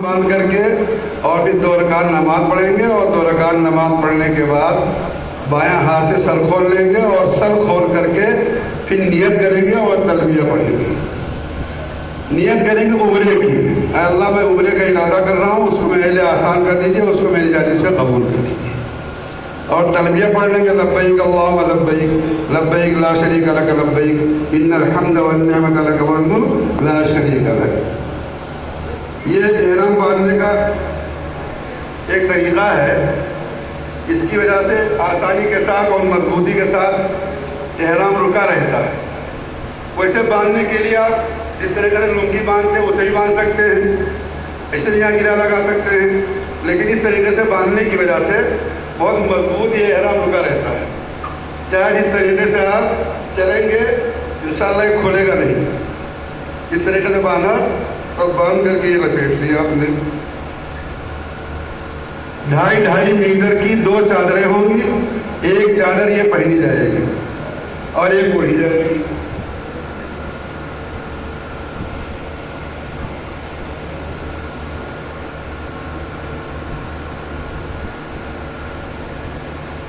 باندھ کر کے اور پھر 2 رکعت نماز پڑھیں گے، اور 2 رکعت نماز پڑھنے کے بعد بایاں ہاتھ سے سر کھول لیں گے اور سر کھول کر کے پھر نیت کریں گے اور تلبیہ پڑھیں گے۔ نیت کریں گے عمرے کی، اے اللہ میں عمرے کا ارادہ کر رہا ہوں، اس کو میرے لیے آسان کر دیجیے، اس کو میری جانب سے قبول کر دیجیے۔ اور تلبیہ پڑھ لیں گے لبیک اللہم لبیک لبیک لا شریک لک لبیک ان الحمد والنعمت لک والملک لا شریک لک۔ یہ احرام باندھنے کا ایک طریقہ ہے، اس کی وجہ سے آسانی کے ساتھ اور مضبوطی کے ساتھ احرام رکا رہتا ہے۔ ویسے باندھنے کے لیے آپ جس طریقے سے لنگی باندھتے ہیں اسے ہی باندھ سکتے ہیں، ایسے یہاں گرا لگا سکتے ہیں، لیکن اس طریقے سے باندھنے کی وجہ سے بہت مضبوط یہ احرام رکا رہتا ہے۔ چاہے جس طریقے سے آپ چلیں گے انشاءاللہ یہ کھلے گا نہیں۔ اس طریقے سے باندھا اور باندھ کر کے یہ لپیٹ لیا آپ نے۔ 2.5 میٹر کی 2 چادریں ہوں گی، ایک چادر یہ پہنی جائے گی اور ایک اوڑھی جائے گی۔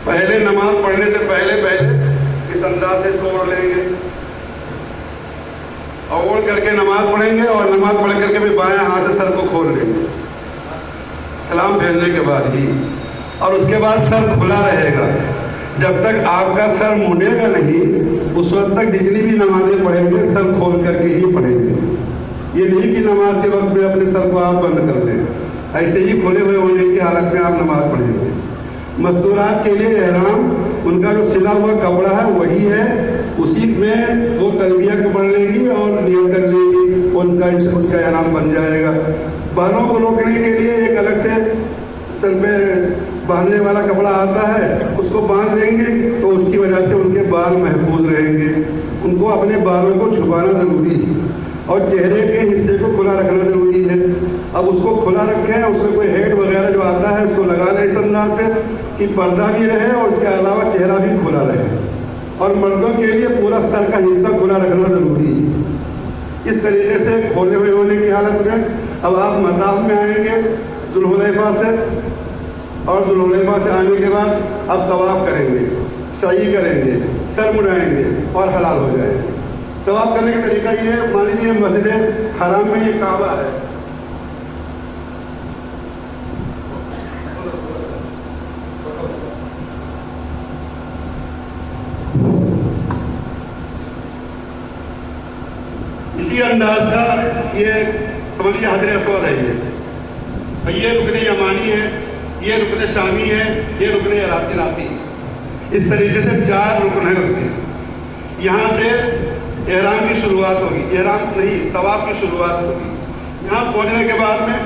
پہلے نماز پڑھنے سے پہلے اس انداز سے اس کو اوڑھ لیں گے، اور اوڑھ کر کے نماز پڑھیں گے، اور نماز پڑھ کر کے بھی بایاں ہاتھ سے سر کو کھول لیں گے سلام پھیرنے کے بعد ہی، اور اس کے بعد سر کھلا رہے گا جب تک آپ کا سر مڑے گا نہیں، اس وقت تک جتنی بھی نمازیں پڑھیں گے سر کھول کر کے ہی پڑھیں گے۔ یہ نہیں کہ نماز کے وقت میں اپنے سر کو آپ بند کر لیں، ایسے ہی کھلے ہوئے ہونے کی حالت میں آپ نماز پڑھیں گے۔ مستورات کے لیے احرام ان کا جو سلا ہوا کپڑا ہے وہی ہے، اسی میں وہ تلبیہ کو پڑھ لیں گی اور نیت کر لیں گی، ان کا احرام بن جائے گا۔ بالوں کو روکنے کے لیے ایک الگ سے سر میں باندھنے والا کپڑا آتا ہے، اس کو باندھ دیں گے تو اس کی وجہ سے ان کے بال محفوظ رہیں گے۔ ان کو اپنے بالوں کو چھپانا ضروری ہے اور چہرے کے حصے کو کھلا رکھنا ضروری ہے۔ اب اس کو کھلا رکھیں، اس میں کوئی ہیڈ وغیرہ جو آتا ہے اس کو لگا لیں اس انداز سے کہ پردہ بھی رہے اور اس کے علاوہ چہرہ بھی کھلا رہے۔ اور مردوں کے لیے پورا سر کا حصہ کھلا رکھنا ضروری ہے۔ اس طریقے سے کھولے ہوئے ہونے کی حالت میں اب آپ مطاف میں آئیں گے ذوالحلیفہ سے، اور ذوالحلیفہ سے آنے کے بعد اب طواف کریں گے، سعی کریں گے، سر مڑائیں گے اور حلال ہو جائیں گے۔ طواف کرنے کا طریقہ یہ ہے، مان لیجیے مسجد حرام میں یہ کعبہ ہے، اسی انداز کا یہ سمجھیے حجر اسود ہے، یہ رکن یمانی ہے، یہ رکن شامی ہے، یہ رکن عراقی۔ اس طریقے سے 4 رکن ہیں اس کے۔ یہاں سے احرام کی شروعات ہوگی، احرام نہیں طواف کی شروعات ہوگی۔ یہاں پہنچنے کے بعد میں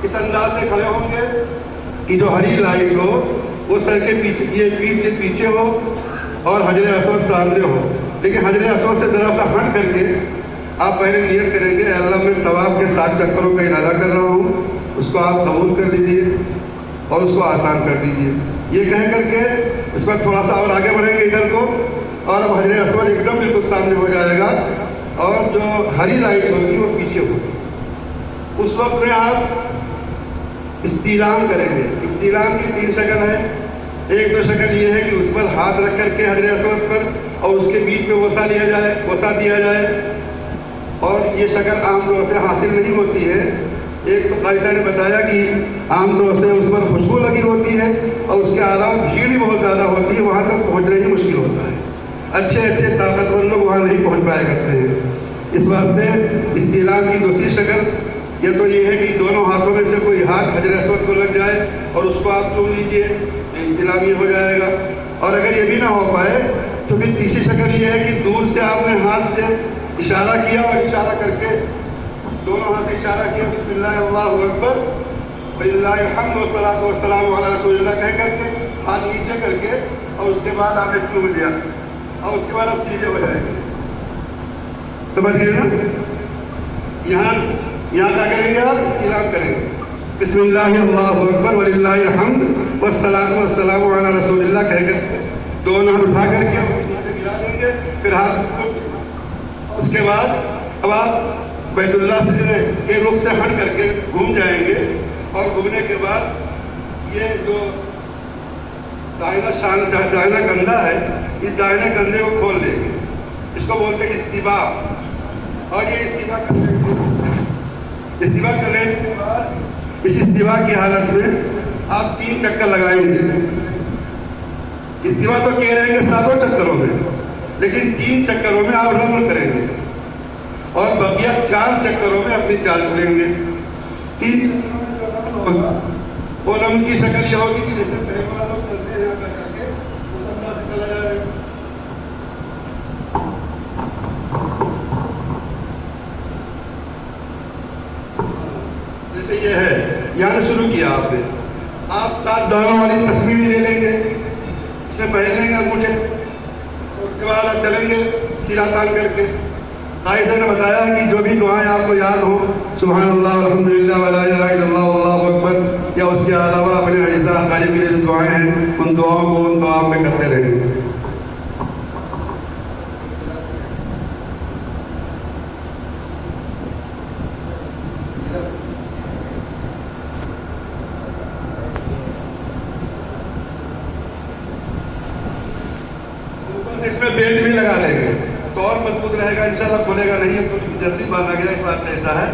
اس انداز سے کھڑے ہوں گے کہ جو ہری لائٹ ہو وہ سر کے پیچھے، یہ پیٹھ کے پیچھے ہو اور حجر اسود سامنے ہو، لیکن حجر اسود سے ذرا سا ہٹ کر کے آپ پہلے نیت کریں گے، اے اللہ میں طواف کے 7 چکروں کا ارادہ کر رہا ہوں، اس کو آپ قبول کر لیجیے اور اس کو آسان کر دیجیے۔ یہ کہہ کر کے اس پر تھوڑا سا اور آگے بڑھیں گے ادھر کو، اور اب حجر اسود ایک دم بالکل سامنے ہو جائے گا اور جو ہری لائٹ ہوگی وہ پیچھے ہوگی۔ اس وقت میں آپ استعلام کریں گے۔ استعلام کی 3 شکل ہے۔ ایک تو شکل یہ ہے کہ اس پر ہاتھ رکھ کر کے حجر اسود پر اور اس کے بیچ میں وسع دیا جائے، اور یہ شکل عام طور سے حاصل نہیں ہوتی ہے۔ ایک تو قاری صاحب نے بتایا کہ عام طور سے اس پر خوشبو لگی ہوتی ہے اور اس کے علاوہ بھیڑ بھی بہت زیادہ ہوتی ہے، وہاں تک پہنچنا ہی مشکل ہوتا ہے، اچھے طاقتور لوگ وہاں نہیں پہنچ پایا کرتے ہیں۔ اس واسطے استعلام کی دوسری شکل یہ تو یہ ہے کہ دونوں ہاتھوں میں سے کوئی ہاتھ حجر اسود کو لگ جائے اور اس کو آپ چوم لیجئے، استعلام یہ ہو جائے گا۔ اور اگر یہ بھی نہ ہو پائے تو پھر تیسری شکل یہ ہے کہ دور سے آپ نے ہاتھ سے اشارہ کیا اور اشارہ کر کے دونوں ہاتھ سے اشارہ کیا، بسم اللہ اللہ اکبر وللہ الحمد والصلاۃ والسلام علی رسول اللہ کہہ کر کے ہاتھ نیچے کر کے، اور اس کے بعد آپ نے چوم لیا اور اس کے بعد آپ سیدھے ہو جائیں گے۔ سمجھ گئے نا؟ یہاں کیا کریں گے آپ؟ استعلام کریں گے، بسم اللہ اللہ اکبر وللہ الحمد والصلاۃ والسلام علی رسول اللہ کہہ کر دونوں ہاتھ اٹھا کر کے نیچے گرا دیں گے، پھر ہاتھ اس کے بعد اب آپ बैतुल्लाह से के रुख से हट करके घूम जाएंगे और घूमने के बाद ये जो दाहिना कंधा है, इस दाहिने कंधे को खोल लेंगे, इसको बोलते हैं इस्तिबा। और ये इस्तिबा करने के बाद इस इस्तिबा की हालत में आप 3 चक्कर लगाएंगे। इस्तिबा तो कह रहे हैं 7 चक्करों में, लेकिन 3 चक्करों में आप रमल करेंगे और बकिया 4 चक्करों में अपनी चाल चलेंगे। 3 और रमल की शक्ल यह होगी कि जैसे पहले वाला लोग चलते हैं यहाँ करके वो सब से चला जाएगा। जैसे ये है, यहाँ से शुरू किया आपने, आप 7 दानों वाली तस्वीर ले लेंगे, इसमें पहन लेंगे अंगूठे, उसके बाद आप चलेंगे सीधा तान करके। आयशा ने बताया कि जो भी दुआएं आपको याद हो, सुभान अल्लाह, अल्हम्दुलिल्लाह, वला इलाहा इल्लल्लाह, अल्लाहु अकबर, या उसके अलावा अपने अजीज़ा अकारीब के लिए जो दुआएं हैं उन दुआओं को उन दुआओं में करते रहेंगे। ऊपर से इसमें बेल्ट भी लगा लेंगे तो और मजबूत रहेगा, इंशाल्लाह खुलेगा नहीं। अब कुछ जल्दी बांधा गया, इस बात ऐसा है,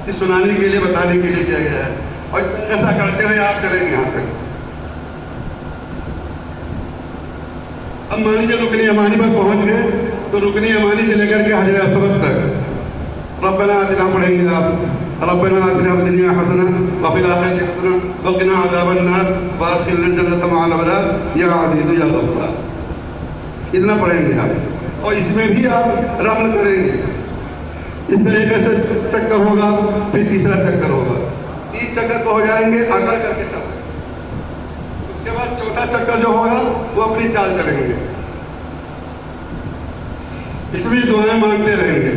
सिर्फ सुनाने के लिए, बताने के लिए किया गया है। और ऐसा करते हुए आप चलेंगे यहाँ तक। अब मान लीजिए रुकनी यमानी पर पहुंच गए, तो रुकनी यमानी से लेकर के हजर असवद तक रब्बना आतिना पढ़ेंगे आप, रब्बना आतिना फिद दुनिया हसना व फिल आखिरति हसना व क़िना अज़ाबन नार व अदखिलना जन्नत मअल अबरार या अज़ीज़ या गफ़्फ़ार, इतना पढ़ेंगे आप। और इसमें भी आप रमल करेंगे। इस तरीके से चक्कर होगा, फिर तीसरा चक्कर होगा, 3 चक्कर को हो जाएंगे, आकर करके चल। उसके बाद चौथा चक्कर जो होगा वो अपनी चाल चलेंगे, इसमें दुआएं मांगते रहेंगे।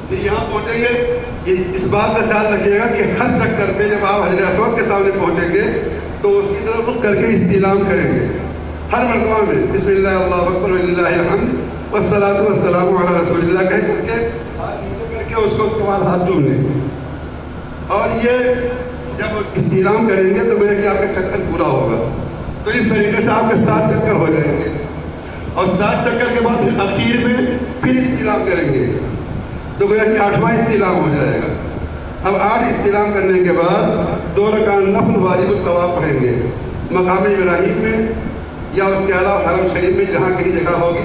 फिर यहाँ पहुंचेंगे, इस बात का ख्याल रखिएगा कि हर चक्कर पे जब आप हजर असवद के सामने पहुंचेंगे तो उसकी तरफ रुख करके इस्तिलाम करेंगे हर मरतबा में, बिस्मिल्लाह अल्लाहु अकबर वलिल्लाहिल हम्द वस्सलातु वस्सलामु अला रसूलिल्लाह कह करके हाथ नीचे करके उसको उसके बाद हाथ जोड़ लेंगे। और ये जब इस्तिलाम करेंगे तो मेरे कि आपका चक्कर पूरा होगा। तो इस तरीके से आपके 7 चक्कर हो जाएंगे और 7 चक्कर के बाद फिर आखिर में फिर इस्तिलाम करेंगे तो गोया कि 8वां इस्तिलाम हो जाएगा। अब 8 इस्तिलाम करने के बाद 2 रकात नफल वाजिब तवाफ पढ़ेंगे मकाम इब्राहिम में या उसके अलावा हरम शरीफ में, जहाँ कहीं जगह होगी,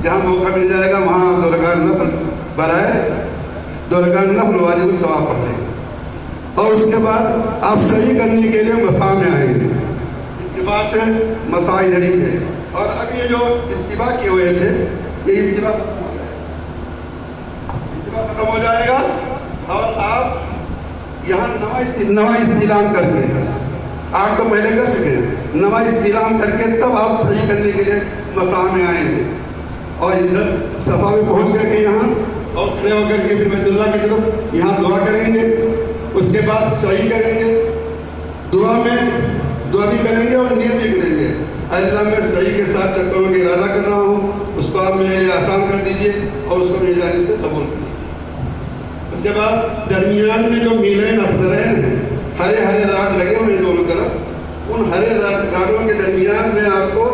जहाँ मौका मिल जाएगा वहाँ 2 रकात नफल बराए 2 रकात नफल वाजिब तवाफ पढ़ लेंगे। और उसके बाद आप सही करने के लिए मसा में आएंगे। इत्तिफाक से मसा इधर ही है। और अब ये जो इस्तिबा किए हुए थे, ये इस्तिबा खत्म हो जाएगा और आप यहाँ नवा इस्तिलाम करके, 8 तो पहले कर चुके हैं, नवा इस्तिलाम करके तब आप सही करने के लिए मसा में आएंगे। और इधर सफा में पहुँच करके यहाँ और खड़े होकर के फिर बैतुल्लाह की तरफ यहाँ दुआ करेंगे। उसके बाद सही करेंगे, दुआ भी करेंगे और नियत भी करेंगे। अल्लाह मैं सही के साथ चक्करों का इरादा कर रहा हूँ, उसको आप मेरे लिए आसान कर दीजिए और उसको मेरी जानिब से कबूल कर लीजिए। उसके बाद दरमियान में जो मीलैन अख्तरैन हैं, हरे हरे राड लगे हुए दोनों तरफ, उन हरे राडों के दरमियान में आपको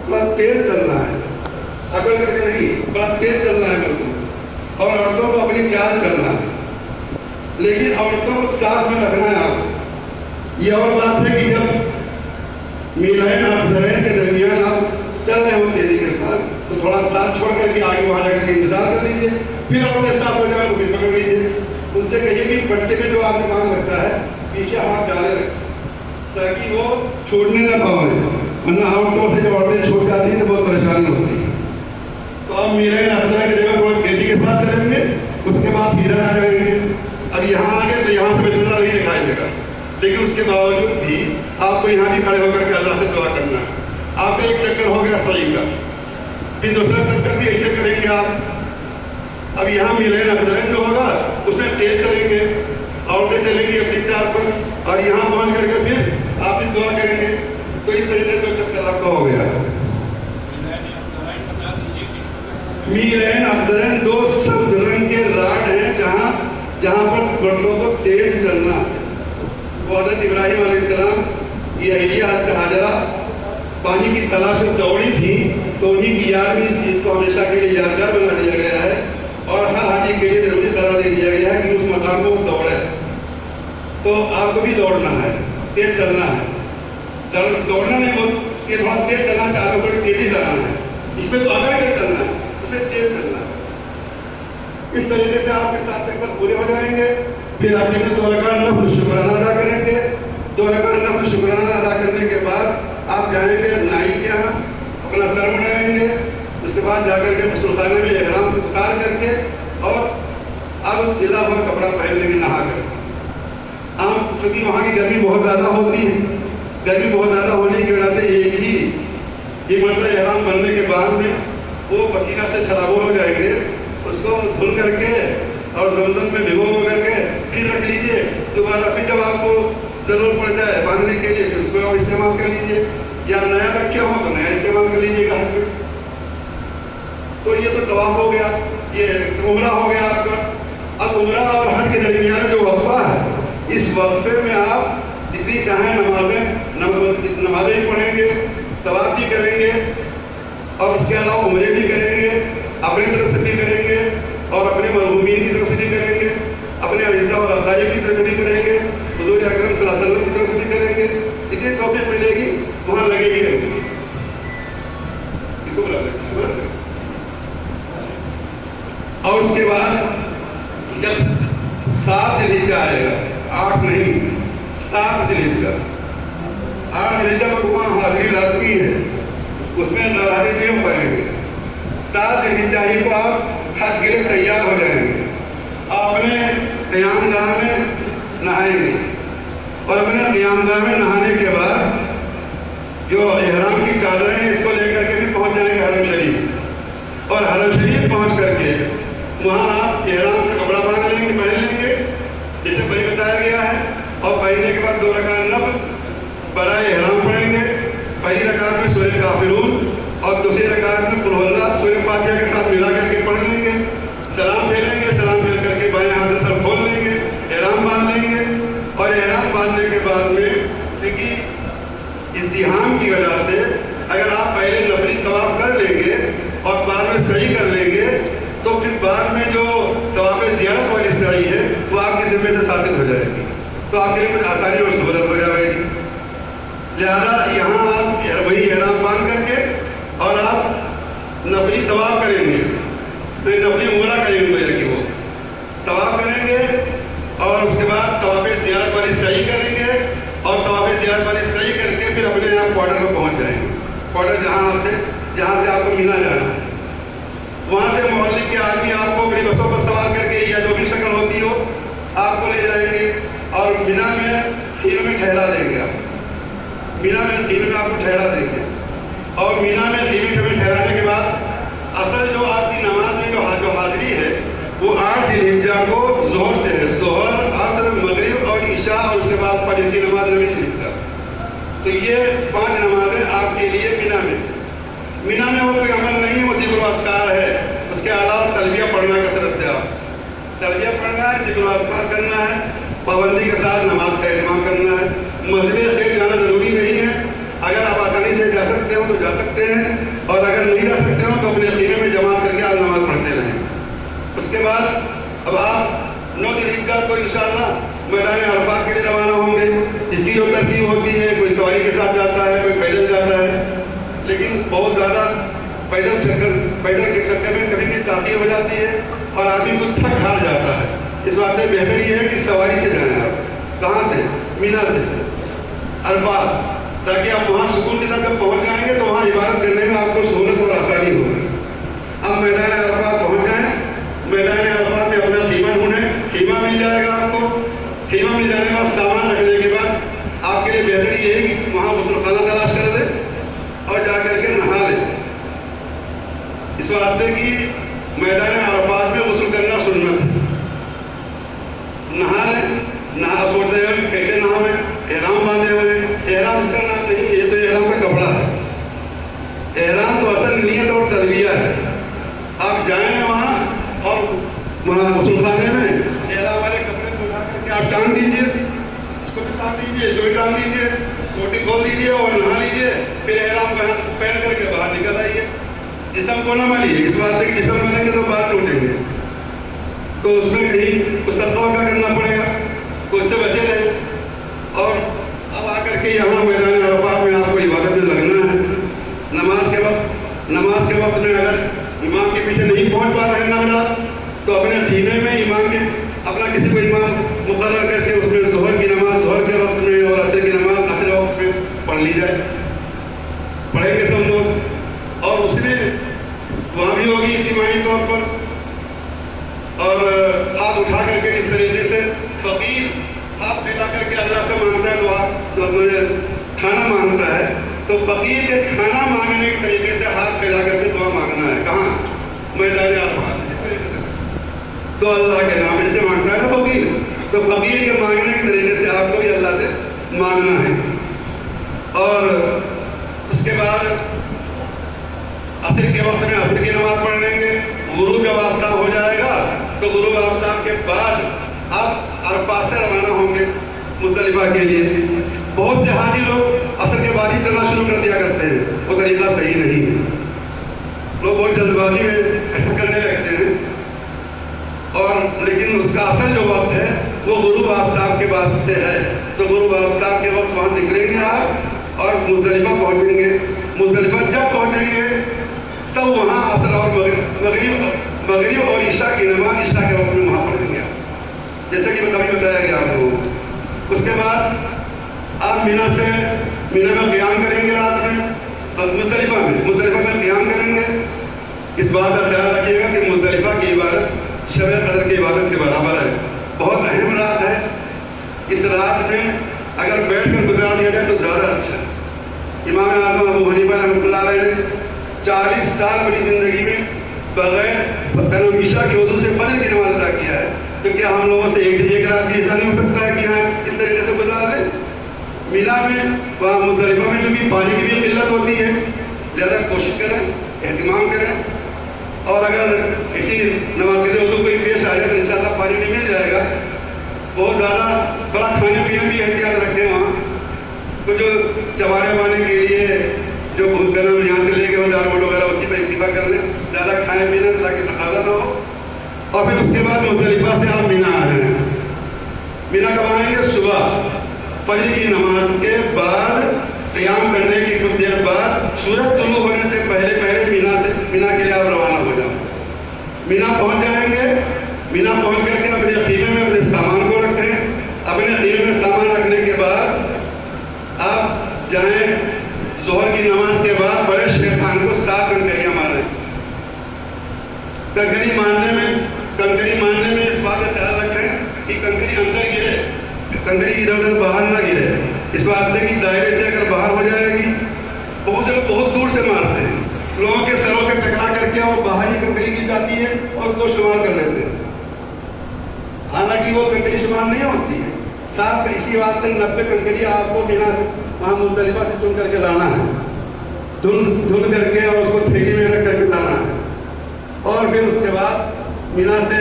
थोड़ा तेज चलना है, अकड़ करके नहीं, थोड़ा तेज चलना है बिल्कुल। और औरतों को अपनी चाल चलना है, लेकिन औरतों को साथ में रखना है आप। ये और बात है कि जब मीलैन अख्तरैन के दरमियान आप चल रहे हो तेजी के साथ, तो थोड़ा साथ छोड़ करके आगे वहाँ जाकर के इंतजार कर लीजिए, फिर अपने साथ हो जाए तो फिर पकड़ लीजिए। उनसे कहिए कि पट्टे में जो आपने मांग लगता है पीछे हाथ डाले रखें ताकि वो छोड़ने ना पाए, वरना आमतौर से जब औरतें छूट जाती हैं तो बहुत परेशानी होती है। तो आप मीलैन अख्तरैन की जगह थोड़ा तेजी के साथ चलेंगे, उसके बाद इधर आ जाएंगे। अब यहाँ आ गए तो यहाँ से बैतुल्लाह नहीं दिखाई देगा, लेकिन उसके बावजूद भी आपको यहाँ भी खड़े होकर के अल्लाह से दुआ करना है। आपका एक चक्कर हो गया सही का, फिर दूसरा चक्कर भी ऐसे करेंगे आप। अब यहाँ मीलैन अख्तरैन जो होगा उसमें तेज चलेंगे, औरतें चलेंगी अपनी चाल पर, और यहाँ पहुँच करके फिर आप भी दुआ करेंगे। तो इस तरीके से चक्कर आपका हो गया। मीलैन अख्तरैन जहाँ पर घुटनों को तेज चलना है। वो हज़रत इब्राहिम अलैहिस्सलाम ये अहिलिया हज़रत हाजरा पानी की तलाश में दौड़ी थी, तो उन्हीं की याद में इस चीज़ को हमेशा के लिए यादगार बना दिया गया है और हर हाजी के लिए ज़रूरी करार दे दिया गया है कि उस मकाम को दौड़े। तो आपको भी दौड़ना है, तेज चलना है। दौड़ना नहीं वो कि थोड़ा तेज चलना चाहते हो, थोड़ी तेजी लगाना है, इसमें तो अकड़ के चलना है, इसमें तेज चलना है। इस तरीके से आपके 7 चक्कर पूरे हो जाएंगे। फिर आप 2 रकात नफ़िल शुक्राना अदा करेंगे। 2 रकात नफ़िल शुक्राना अदा करने के बाद आप जाएंगे नाई के यहाँ, अपना सर मुड़ाएंगे। उसके बाद जाकर के गुस्लखाने में एहराम उतार करके और अब सिला हुआ कपड़ा पहन लेंगे नहा करके। हम चूँकि वहाँ की गर्मी बहुत ज़्यादा होती है, गर्मी बहुत ज़्यादा होने की वजह से एक मरतबा एहराम बनने के बाद में वो पसीना से शराबो हो जाएंगे, उसको धुल करके और ज़मज़म में भिगो करके फिर रख लीजिए। दोबारा फिर जब आपको ज़रूरत पड़ जाए बांधने के लिए फिर उसको आप इस्तेमाल कर लीजिए, या नया रखे हो तो नया इस्तेमाल कर लीजिएगा हज में। तो ये तो तवाफ हो गया, ये उम्रा हो गया आपका। अब उम्रा और हज के दरमियान जो वक्फा है, इस वक्फे में आप जितनी चाहें नमाजें भी पढ़ेंगे, तवाफ भी करेंगे और उसके अलावा उम्रे भी करेंगे, अपनी तरफ से भी करेंगे और अपने मरहूमीन की तरफ से भी करेंगे, अपने अज़ीज़ा और अक़ारिब की तरफ से भी करेंगे, हुज़ूर अकरम सल्लल्लाहु अलैहि वसल्लम की तरफ से भी करेंगे। जितनी तौफ़ीक़ मिलेगी वहाँ लगे ही रहेंगे। और उसके बाद जब 7 ज़िलहिज्जा आएगा, 8 नहीं 7 ज़िलहिज्जा, 8 ज़िलहिज्जा को वहाँ हाज़िरी लाज़मी है, उसमें हाज़िरी नहीं हो पाएंगे। 7 ज़िलहिज्जा ही को आप हज के लिए तैयार हो जाएंगे। अपने क़यामगाह में नहाएंगे और अपने क़यामगाह में नहाने के बाद जो एहराम की चादरें हैं इसको लेकर के भी पहुँच जाएंगे हरम शरीफ। और हरम शरीफ पहुँच करके वहाँ आप एहराम का कपड़ा बांध लेंगे, पहन लेंगे जैसे पहले बताया गया है। और पहनने के बाद 2 रकात नफ़िल बराए एहराम पढ़ेंगे। पहली रकात में सूरह काफिरून और दूसरी रकात में कुल हुवल्लाह सूरह फातिहा के साथ मिला करके पढ़ लेंगे। सलाम फेरेंगे, सलाम फेर करके बाएं हाथ से सर खोल लेंगे, एहराम बांध लेंगे। और एहराम बांधने के बाद में क्योंकि इज़्तिहाम की वजह से अगर आप पहले नफली तवाफ़ कर लेंगे और बाद में सही कर लेंगे तो फिर बाद में जो तवाफ़ ज़ियारत वाली सही है वो आपके ज़िम्मे से साबित हो जाएगी, तो आपके लिए कुछ आसानी और सहूलत हो जाएगी। लिहाजा यहाँ आप वही एहराम बांध करके और आप नफली तवाफ़ करेंगे, तो नफली उम्रा करेंगे गोया कि वो तवाफ़ करेंगे और उसके बाद तवाफ़ ज़ियारत वाली सही करेंगे और तवाफ़ ज़ियारत वाली सही करके फिर अपने यहाँ क्वार्टर पर पहुँच जाएंगे। क्वार्टर जहाँ से आपको मीना जाना है, वहाँ से मोहल्ले के आदमी आपको बड़ी बसों पर सवार करके या जो भी शक्ल होती हो आपको ले जाएंगे और मीना में खीर में ठहरा देंगे। आप मीना में खीर में आपको ठहरा देंगे और मीना में खीर में ठहराने के बाद असल जो आपकी नमाज में जो हाजिरी है वो 8 ज़िलहिज्जा को ज़ोहर से है, ज़ोहर, असर, मगरिब और इशा और उसके बाद फजर की नमाज 9 ज़िलहिज्जा। तो ये 5 नमाजें आपके लिए मीना में वो कोई अमल नहीं है, वो ज़िक्र व अस्कार है। उसके अलावा तलबिया पढ़ना कसरत से आप तलबिया पढ़ना है, ज़िक्र व अस्कार करना है, पाबंदी के साथ नमाज का एहतमाम करना है। मस्जिद खैर जाना ज़रूरी नहीं है, अगर आप आसानी से जा सकते हो तो जा सकते हैं और अगर नहीं जा सकते हो तो अपने सीने में जमा करके आप नमाज पढ़ते रहें। उसके बाद अब आप 9 ज़िलहिज्जा को इंशाअल्लाह मैदान अरफात के लिए रवाना होंगे। इसकी जो तरतीब होती है, कोई सवारी के साथ जाता है, कोई पैदल जाता है, लेकिन बहुत ज़्यादा पैदल के चक्कर में कभी भी ताख़ीर हो जाती है और आदमी को थक हार जाता है। इस बात में बेहतर ये है कि सवारी से जाएँ आप। कहाँ से? मीना से अरफात, ताकि आप वहाँ सुकून के साथ जब पहुँच जाएंगे तो वहाँ इबादत करने में आपको सहूलत और आसानी होगी। अब मैदान अरफात पहुँच जाएँ, मैदान अरफात में अपना खीमा ढूंढें, खीमा मिल जाएगा आपको। खीमा मिल जाने के बाद सामान रखने के बाद आपके लिए बेहतर ये है कि वहाँ गुस्लखाना तलाश कर लें और जा करके नहा लें। इस वास्ते कि मैदान अरफात में गुस्ल करना सुन्नत है। नहा लें, सोच रहे हो कि कैसे नहावे, एहराम बांधे हुए हैं। एहराम इसका नाम नहीं, ये तो एहराम का कपड़ा है। एहराम तो असल नियत और तलबिया है। आप जाएं वहाँ और वहाँ गुस्लखाने में एहराम वाले चोटी टांग दीजिए, टोटी खोल दीजिए और नहा लीजिए, फिर एहराम पहन करके बाहर निकल आइए। जिस्म को न मालिए, इस बात है कि जिस्म मानेंगे तो बाल टूटेंगे, तो उसमें कहीं कुछ सदका करना पड़ेगा, तो इससे बचे रहें। और अब आकर के यहाँ मैदान अरफात में आपको इबादत में लगना है। नमाज के वक्त में अगर इमाम के पीछे नहीं पहुँच पा रहे नामरात, तो अपने खीमे में इमाम के अपना किसी को इमाम मुकर्रर करके उसमें ज़ोहर की नमाज ज़ोहर के वक्त में और असर की नमाज असर वक्त में पढ़ ली जाए, पढ़ेंगे सब लोग। और उसमें दुआ भी होगी इज्तिमाई तौर पर, और हाथ उठा करके इस तरीके से फ़कीर हाथ फैला करके अल्लाह से मांगता है दुआ, जो खाना मांगता है, तो फ़कीर के खाना मांगने के तरीके से हाथ फैला करके दुआ मांगना है। कहाँ? मैदान अरफात, इस तरीके से तो अल्लाह के नाम से मांगता है ना फ़कीर, तो फ़कीर के मांगने के तरीके से आपको भी अल्लाह से मांगना है। और उसके बाद असर के वक्त में असर की नमाज पढ़ लेंगे। गुरूब जब आफ्ताब हो जाएगा तो गुरूब आफ्ताब के बाद आप अरफात से रवाना होंगे मुज़दलिफ़ा के लिए। बहुत से हाजी लोग असर के बाद ही चलना शुरू कर दिया करते हैं, वो तरीका सही नहीं है। लोग बहुत जल्दबाजी में ऐसा करने लगते हैं, और लेकिन उसका असल जो वक्त है वो गुरूब आफ्ताब के बाद से है। तो गुरूब आफ्ताब के वक्त वहाँ निकलेंगे आप और मुज़दलिफ़ा पहुँचेंगे। मुज़दलिफ़ा जब पहुँचेंगे तब वहाँ असर और मगरिब और ईशा की नमाज ईशा के वक्त में वहाँ पढ़ेंगे आप, जैसे कि मैं कभी बताया गया आपको। उसके बाद आप मीना में क़याम करेंगे, रात में मुज़दलिफ़ा में क़याम करेंगे। इस बात का ख्याल रखिएगा कि मुज़दलिफ़ा की इबादत शब क़द्र की इबादत के बराबर है, बहुत अहम रात है। इस रात में अगर बैठ कर गुजार दिया जाए तो ज़्यादा अच्छा है। इमाम आज़म अबू हनीफा रहमतुल्लाह अलैह ने 40 साल बड़ी ज़िंदगी में बग़ैर ईशा के वज़ू से फजर की नमाज़ अदा किया है। तो क्या हम लोगों से एक रात भी ऐसा नहीं हो सकता है कि हाँ इस तरीके से गुजार लें? मीना में वहाँ मुज़दलिफ़ा में चूँकि पानी की भी किल्लत होती है, ज़्यादा कोशिश करें, एहतिमाम करें। और अगर किसी नवाक़िज़ वज़ू कोई पेश आ जाए तो इंशाअल्लाह पानी नहीं मिल जाएगा। बहुत ज़्यादा थोड़ा खाने पीने भी एहतियात रखें वहाँ, तो जो चबाने वाने के लिए जो गरम यहाँ से लेके बाजार मोट वगैरह उसी पर इत्तिफाक कर लें, ज़्यादा खाएँ पीने ताकि तकाज़ा ना हो। और फिर उसके बाद मुज़दलिफ़ा से आप मीना आ जाएँ। मीना कब आएँगे? सुबह फजर की नमाज के बाद, क़याम करने की कुछ देर बाद, सूरज तुलू होने से पहले मीना के लिए आप रवाना हो जाओ। मीना पहुँच जाएंगे। मीना पहुँच करके अपने खीमे में अपने सामान को रखें। अपने खीमे में सामान रखने के बाद आप जाएं, ज़ोहर की नमाज के बाद बड़े शेर खान को 7 कंकरियाँ मारें। कंकरी मारने में इस बात का ख्याल रखें कि कंकरी अंदर गिरे, कंकरी इधर उधर बाहर ना गिरे। इस वास्ते की दायरे से अगर बाहर हो जाएगी, बहुत से लोग बहुत दूर से मारते हैं, लोगों के सरों से टकरा करके और बाहर ही कंकरी गिर जाती है और उसको शुमार कर लेते हैं, हालांकि वो कंकरी शुमार नहीं होती है। 7 इसी वास्ते 90 कंकरी आपको बिना वहाँ मुज़दलिफ़ा से चुन करके लाना है, धुन करके और उसको थैली में रख करके लाना है। और फिर उसके बाद मीना से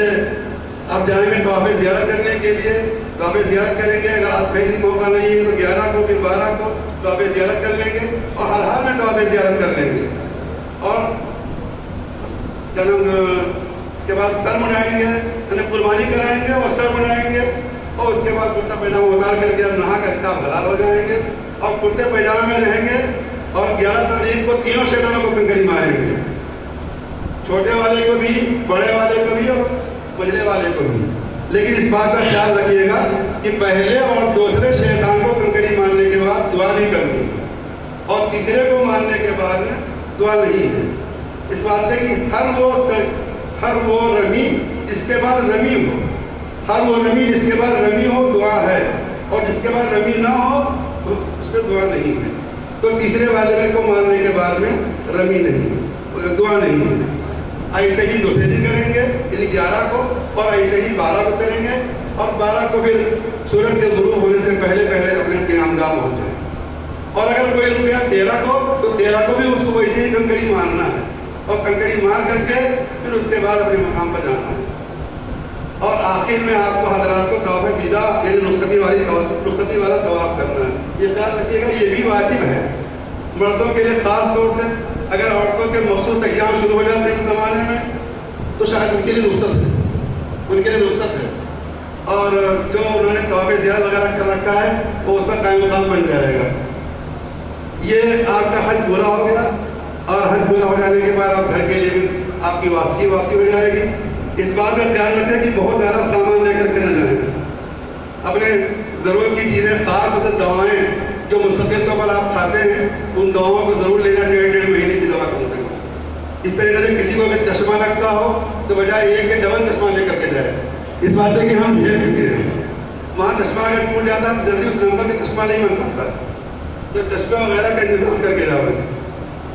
आप जाएंगे तवाफ़ ज़ियारत करने के लिए। तवाफ़ ज़ियारत करेंगे, अगर आप कहीं मौका नहीं है तो 11 को फिर 12 को तवाफ़ ज़ियारत कर लेंगे और हर हाल में तवाफ़ ज़ियारत कर लेंगे। और उसके बाद सर मुड़ाएंगे, यानी कुर्बानी कराएंगे और सर मुड़ाएंगे। और उसके बाद कुर्ता पैजामा उतार करके अब नहा करके आप हलाल हो जाएंगे और कुर्ते पैजामे में रहेंगे। और 11 तारीख को तीनों शैतानों को कंकरी मारेंगे, छोटे वाले को भी, बड़े वाले को भी और बजले वाले को भी। लेकिन इस बात का ख्याल रखिएगा कि पहले और दूसरे शैतान को कंकरी मारने के बाद दुआ भी करनी है और तीसरे को मारने के बाद में दुआ नहीं है। इस बात है कि हर वो रमी जिसके बाद रमी हो, हर वो रमी जिसके बाद रमी हो दुआ है, और जिसके बाद रमी ना हो तो उस पर दुआ नहीं है। तो तीसरे वाले को मारने के बाद में रमी नहीं है, दुआ नहीं है। ऐसे ही दूसरे दिन करेंगे यानी 11 को, और ऐसे ही 12 को करेंगे। और 12 को फिर सूरज के गुरूब होने से पहले अपने क़यामगाह पहुँच जाए। और अगर कोई रुक गया 13 को, तो 13 को भी उसको वैसे ही कंकरी मारना है और कंकरी मार करके फिर उसके बाद अपने मकाम पर जाना है। اور آخر میں آپ کو حضرات کو طواف ودا یعنی رخصتی والا طواف کرنا ہے. یہ خیال رکھیے گا یہ بھی واجب ہے مردوں کے لیے خاص طور سے. اگر عورتوں کے مخصوص ایام شروع ہو جاتے ہیں اس زمانے میں تو شاید ان کے لیے رخصت ہے, ان کے لیے رخصت ہے. اور جو انہوں نے طواف زیارت وغیرہ کر رکھا ہے وہ اس پر قائم مقام بن جائے گا. یہ آپ کا حج پورا ہو گیا, اور حج پورا ہو جانے کے بعد آپ گھر کے لیے بھی آپ کی واپسی ہو جائے گی. اس بات کا خیال رکھیں کہ بہت زیادہ سامان لے کر کے نہ جائیں. اپنے ضرورت کی چیزیں خاص طور سے دوائیں جو مستقل طور پر آپ کھاتے ہیں ان دواؤں کو ضرور لینا, 1.5 مہینے کی دوا کم سے کم. اس طریقے سے کسی کو اگر چشمہ لگتا ہو تو بجائے ایک کے ڈبل چشمہ لے کر کے جائے. اس بات ہے کہ ہم بھیج چکے ہیں وہاں چشمہ اگر ٹوٹ جاتا ہے جلدی اس نمبر کا چشمہ نہیں بن پاتا, تو چشمہ وغیرہ کا انتظام کر کے جاؤ.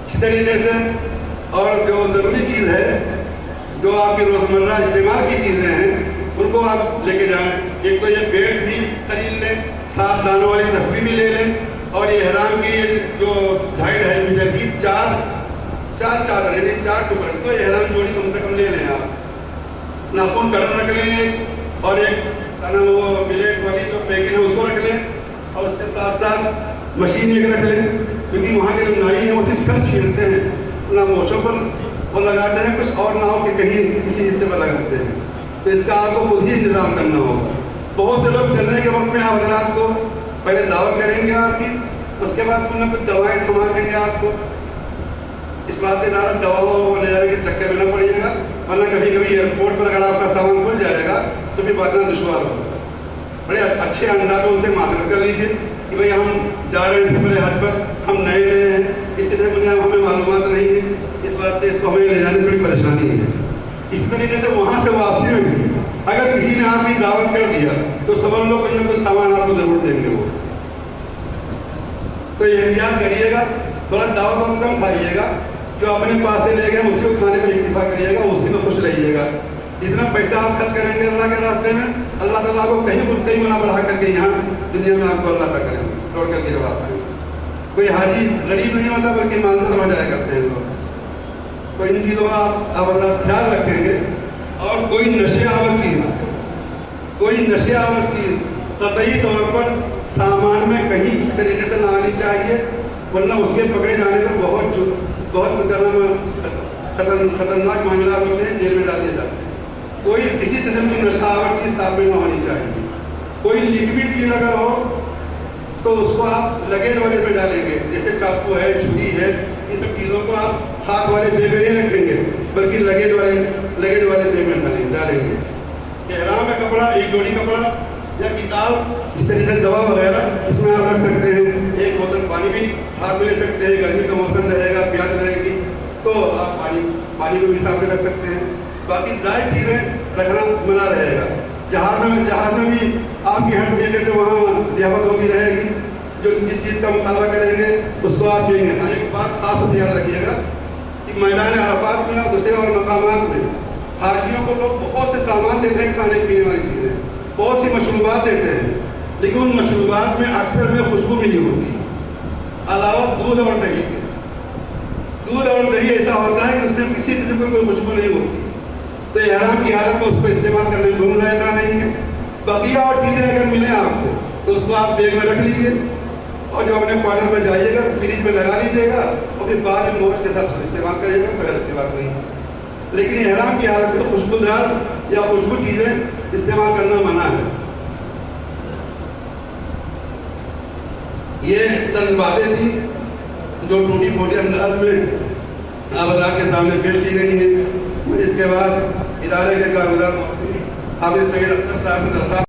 اسی طریقے سے اور جو ضروری چیز ہے جو آپ کی روزمرہ استعمال کی چیزیں ہیں ان کو آپ لے کے جائیں. ایک تو یہ بیلٹ بھی خرید لیں, 7 دانوں والی تسبیح بھی لے لیں, اور یہ احرام کی جو 2.5 میٹر کی چار چادر یعنی 4 ٹکڑے, تو یہ احرام جوڑی کم سے کم لے لیں آپ. ناخن کٹر رکھ لیں اور ایک وہ بلیٹ والی جو پیکٹ ہے اس کو رکھ لیں, اور اس کے ساتھ ساتھ مشین ایک رکھ لیں, کیونکہ وہاں کے جو نائی ہیں وہ صرف سر چھیلتے ہیں, نہ موچوں پر وہ لگاتے ہیں, کچھ اور نہ ہو کہ کہیں کسی حصے پر لگاتے ہیں. تو اس کا آپ کو خود ہی انتظام کرنا ہوگا. بہت سے لوگ چلنے کے وقت میں آپ حضرات کو پہلے دعوت کریں گے آپ کی, اس کے بعد کچھ نہ کچھ دوائیں تھما دیں گے آپ کو. اس بات کے دارت دواؤں لے جانے کے چکر میں نہ پڑیے گا, ورنہ کبھی کبھی ایئرپورٹ پر اگر آپ کا سامان کھل جائے گا تو پھر باتنا دشوار ہوگا. بڑے اچھے انداز میں ان سے معذرت کر لیجیے کہ بھائی ہم جا رہے ہیں اس سے حج پر, ہم نئے ہیں, اس لیے مجھے ہمیں معلومات نہیں ہے, اس بات سے اس کو ہمیں لے جانے تھوڑی پریشانی ہے. اس طریقے سے وہاں سے واپسی میں بھی اگر کسی نے آپ کی دعوت کر دیا تو سمجھ لو کچھ نہ کچھ سامان آپ کو ضرور دیں گے وہ. تو یہ احتیاط کریے گا, تھوڑا دعوت کم کھائیے گا, جو اپنے پاس سے لے گئے اسی کو کھانے پر اکتفا کریے گا, اسی میں خوش رہیے گا. جتنا پیسہ آپ خرچ کریں گے اللہ کے راستے میں, اللہ تعالیٰ کو کہیں گنا بڑھا کر کے یہاں دنیا میں آپ کو اللہ تعالیٰ کریں لوٹ کر کے جواب پائیں. کوئی حاجی غریب نہیں ہوتا بلکہ مالدار ہو جایا کرتے ہیں لوگ. تو ان چیزوں کا آپ حضرات خیال رکھیں گے. اور کوئی نشے آور چیز قطعی طور پر سامان میں کہیں اس طریقے سے نہ آنی چاہیے, ورنہ اس کے پکڑے جانے پر بہت خطرناک معاملات ہوتے ہیں, جیل میں ڈال دیے جاتے ہیں. کوئی کسی قسم کی نشہ آور چیز ساتھ میں نہ ہونی چاہیے. کوئی لکوڈ چیز اگر ہو تو اس کو آپ لگیج والے میں ڈالیں گے, جیسے چاقو ہے, چھری ہے, ان سب چیزوں کو آپ ہاتھ والے بیگ میں نہیں رکھیں گے بلکہ لگیج والے بیگ میں ڈالیں گے. احرام کا کپڑا, ایک جوڑی کپڑا یا کتاب, اس طریقے سے دوا وغیرہ اس میں آپ رکھ سکتے ہیں. ایک بوتل پانی بھی ساتھ میں لے سکتے ہیں, گرمی کا موسم رہے گا, پیاس رہے گی تو آپ پانی کو بھی ساتھ میں رکھ سکتے ہیں. باقی زائد چیزیں رکھنا منع رہے گا. جہاز میں بھی آپ کی ہر طریقے سے وہاں ضیافت ہوتی رہے گی, جو جس چیز کا مطالبہ کریں گے اس کو آپ دیں گے. ایک بات خاص یاد رکھیے گا کہ میدان عرفات میں اور دوسرے اور مقامات میں حاجیوں کو لوگ بہت سے سامان دیتے ہیں, کھانے پینے والی چیزیں, بہت سی مشروبات دیتے ہیں, لیکن ان مشروبات میں اکثر میں خوشبو ملی ہوتی ہے علاوہ دودھ اور دہی کے. دودھ اور دہی ایسا ہوتا ہے کہ اس میں کسی قسم کی کوئی خوشبو نہیں ہوتی. تو احرام کی حالت میں اس کو استعمال کرنے میں گنجائش نہیں ہے. بقیہ اور چیزیں اگر ملیں آپ کو تو اس کو آپ بیگ میں رکھ لیجیے, اور جب اپنے کوارٹر میں جائیے گا تو فریج میں لگا لیجیے گا, اور پھر بعد میں موج کے ساتھ استعمال کریے گا, بغیر اس کی بات نہیں. لیکن احرام کی حالت میں خوشبودار یا خوشبو چیزیں استعمال کرنا منع ہے. یہ چند باتیں تھیں جو ٹوٹی پھوٹی انداز میں آپ حضرات کے سامنے پیش کی گئی ہیں. اس کے بعد ادارے کے کارکردار حافظ سید اختر صاحب سے درخواست